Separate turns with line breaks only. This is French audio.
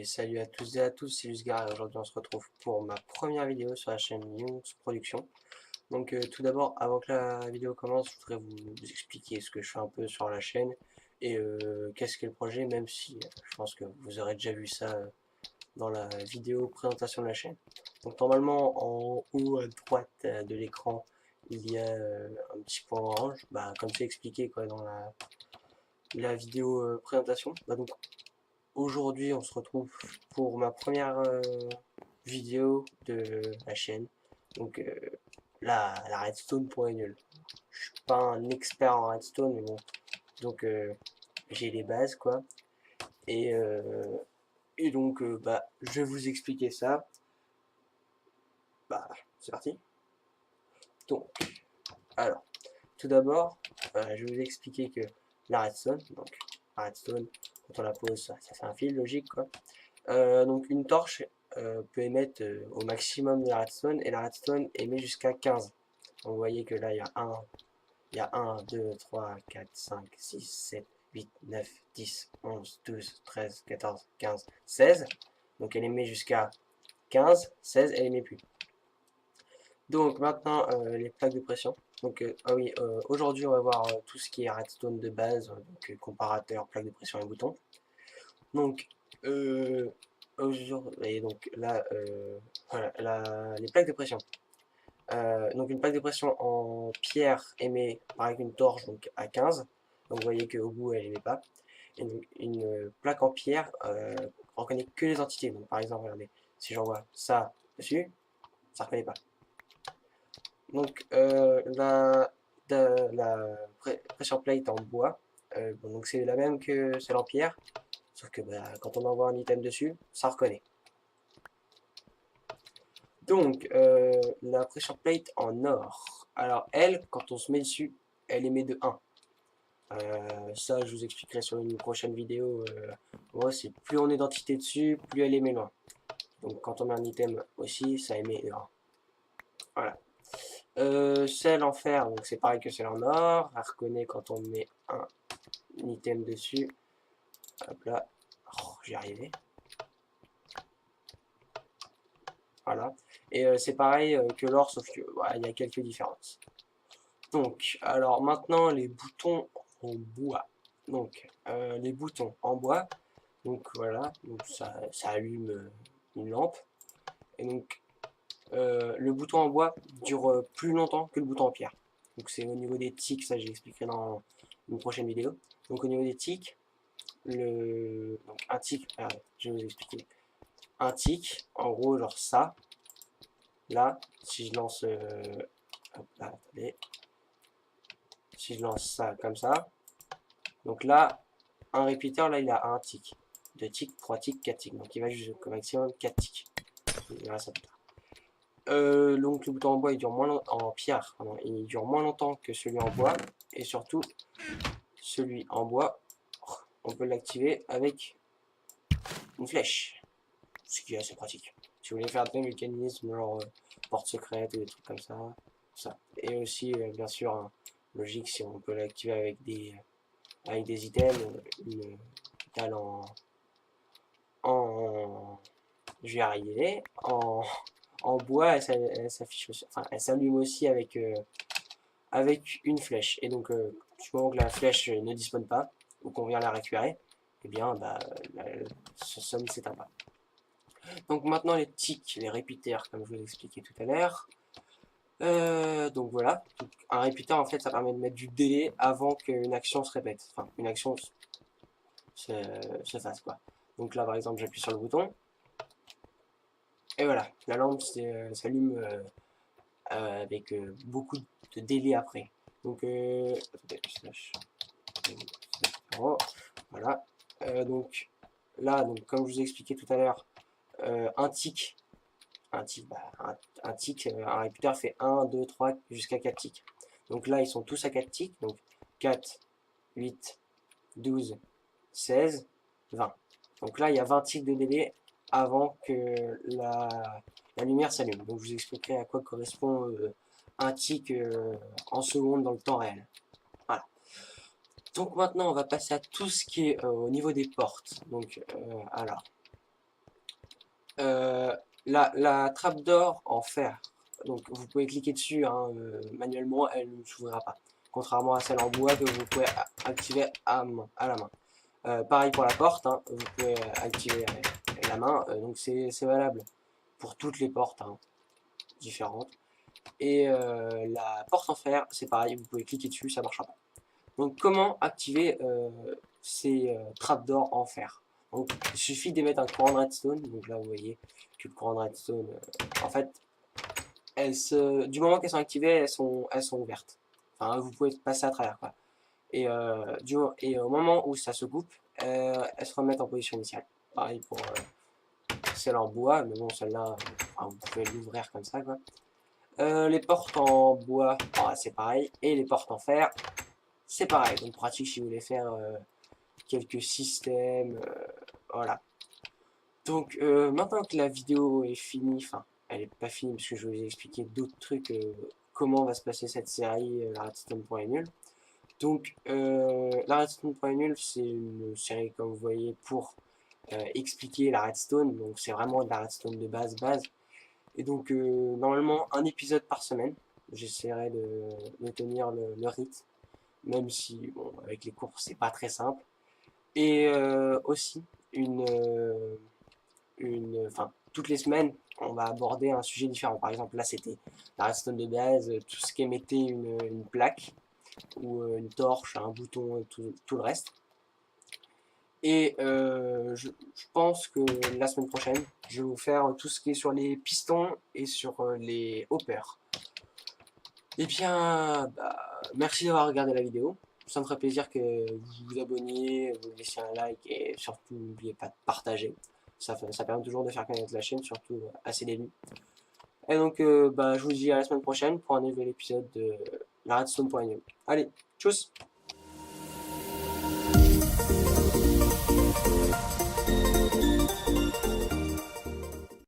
Salut à tous et à tous, c'est Lusgar et aujourd'hui on se retrouve pour ma première vidéo sur la chaîne News Production. Donc tout d'abord, avant que la vidéo commence, je voudrais vous expliquer ce que je fais un peu sur la chaîne et qu'est-ce qu'est le projet, même si je pense que vous aurez déjà vu ça dans la vidéo présentation de la chaîne. Donc normalement en haut à droite de l'écran, il y a un petit point orange, comme c'est expliqué quoi dans la vidéo présentation. Donc aujourd'hui, on se retrouve pour ma première vidéo de la chaîne. Donc, la redstone pour les nuls. Je suis pas un expert en redstone, mais bon. Donc, j'ai les bases, quoi. Et, euh, et donc, je vais vous expliquer ça. Bah, c'est parti. Donc, alors, tout d'abord, je vais vous expliquer que la redstone, donc, la redstone, quand on la pose, ça fait un fil, logique, quoi. Donc une torche peut émettre au maximum de la redstone et la redstone émet jusqu'à 15. Donc vous voyez que là il y a 1, 2, 3, 4, 5, 6, 7, 8, 9, 10, 11, 12, 13, 14, 15, 16. Donc elle émet jusqu'à 15, 16 elle émet plus. Donc maintenant les plaques de pression. Donc aujourd'hui on va voir tout ce qui est redstone de base, donc comparateur, plaque de pression et boutons. Donc et donc là, voilà, les plaques de pression. Donc une plaque de pression en pierre émet avec une torche donc à 15. Donc vous voyez qu'au bout elle émet pas. Et donc une plaque en pierre reconnaît que les entités. Donc par exemple, regardez, si j'envoie ça dessus, ça reconnaît pas. Donc la pressure plate en bois, donc c'est la même que celle en pierre, sauf que quand on envoie un item dessus, ça reconnaît. Donc, la pressure plate en or. Alors, elle, quand on se met dessus, elle émet de 1. Ça, je vous expliquerai sur une prochaine vidéo. C'est plus on est d'entité dessus, plus elle émet loin. Donc, quand on met un item aussi, ça émet de 1. Voilà. Celle en fer, donc c'est pareil que celle en or. Elle reconnaît quand on met un item dessus. Hop là. Oh, j'y arrivé. Voilà. Et c'est pareil que l'or, sauf que il y a quelques différences. Donc, alors maintenant les boutons en bois. Donc, les boutons en bois. Donc voilà, donc ça allume une lampe. Et donc, le bouton en bois dure plus longtemps que le bouton en pierre. Donc c'est au niveau des tics, ça j'expliquerai dans une prochaine vidéo. Donc au niveau des tics, donc un tic, je vais vous expliquer. Un tic, en gros, genre ça. Là, si je lance, hop là, attendez, si je lance ça comme ça, donc là, un repeater, là, il a un tick. 2 ticks, 3 ticks, 4 ticks. Donc il va jusqu'au maximum 4 ticks. Donc le bouton en bois, il dure moins longtemps, en pierre, pardon, il dure moins longtemps que celui en bois. Et surtout, celui en bois, on peut l'activer avec une flèche. Ce qui est assez pratique. Si vous voulez faire des mécanismes, genre porte secrète ou des trucs comme ça. Et aussi, bien sûr, logique, si on peut l'activer avec des items, une dalle je vais arriver, en bois, elle s'affiche aussi, enfin, elle s'allume aussi avec une flèche. Et donc, du moment que la flèche ne dispone pas, ou qu'on vient la récupérer, eh bien, ça ne s'éteint pas. Donc maintenant, les tics, les repeaters, comme je vous expliqué tout à l'heure. Donc voilà, donc, un repeater, en fait, ça permet de mettre du délai avant qu'une action se répète. Enfin, une action se fasse, quoi. Donc là, par exemple, j'appuie sur le bouton. Et voilà, la lampe s'allume avec beaucoup de délai après. Donc, attendez, voilà. Donc là, donc, comme je vous ai expliqué tout à l'heure, un tic, un tic, un repeater fait 1, 2, 3, jusqu'à 4 tics. Donc là, ils sont tous à 4 tics. Donc 4, 8, 12, 16, 20. Donc là, il y a 20 tics de délai avant que la lumière s'allume. Donc je vous expliquerai à quoi correspond un tic en secondes dans le temps réel. Voilà. Donc maintenant, on va passer à tout ce qui est au niveau des portes. Donc, alors, La trappe d'or en fer, donc vous pouvez cliquer dessus hein, manuellement, elle ne s'ouvrira pas. Contrairement à celle en bois que vous pouvez activer à la main. Pareil pour la porte, hein, vous pouvez activer la main, donc c'est valable pour toutes les portes hein, différentes. Et la porte en fer, c'est pareil, vous pouvez cliquer dessus, ça marchera pas. Donc comment activer ces trappes d'or en fer? Donc il suffit d'émettre un courant de redstone, donc là vous voyez que le courant de redstone, en fait, du moment qu'elles sont activées, elles sont ouvertes. Enfin, vous pouvez passer à travers quoi. Et au moment où ça se coupe, elles se remettent en position initiale. Pareil pour celle en bois, mais bon, celle-là, enfin, vous pouvez l'ouvrir comme ça, quoi. Les portes en bois, c'est pareil. Et les portes en fer, c'est pareil. Donc pratique si vous voulez faire quelques systèmes. Voilà. Donc maintenant que la vidéo est finie, enfin, elle est pas finie parce que je vais vous expliquer d'autres trucs, comment va se passer cette série, la Redstone pour les nuls. Donc, la Redstone pour les nuls, c'est une série, comme vous voyez, pour expliquer la Redstone. Donc, c'est vraiment de la Redstone de base. Et donc, normalement, un épisode par semaine. J'essaierai de tenir le rythme, même si, bon, avec les cours, c'est pas très simple. Et aussi, enfin, toutes les semaines, on va aborder un sujet différent. Par exemple, là, c'était la Redstone de base, tout ce qui émettait une plaque ou une torche, un bouton et tout le reste. Et je pense que la semaine prochaine, je vais vous faire tout ce qui est sur les pistons et sur les hoppers. Et bien, bah, merci d'avoir regardé la vidéo. Ça me ferait plaisir que vous vous abonniez, vous laissiez un like et surtout n'oubliez pas de partager. Ça permet toujours de faire connaître la chaîne, surtout à ses débuts. Et donc, bah, je vous dis à la semaine prochaine pour un nouvel épisode de la Redstone.eu. Allez, tchuss!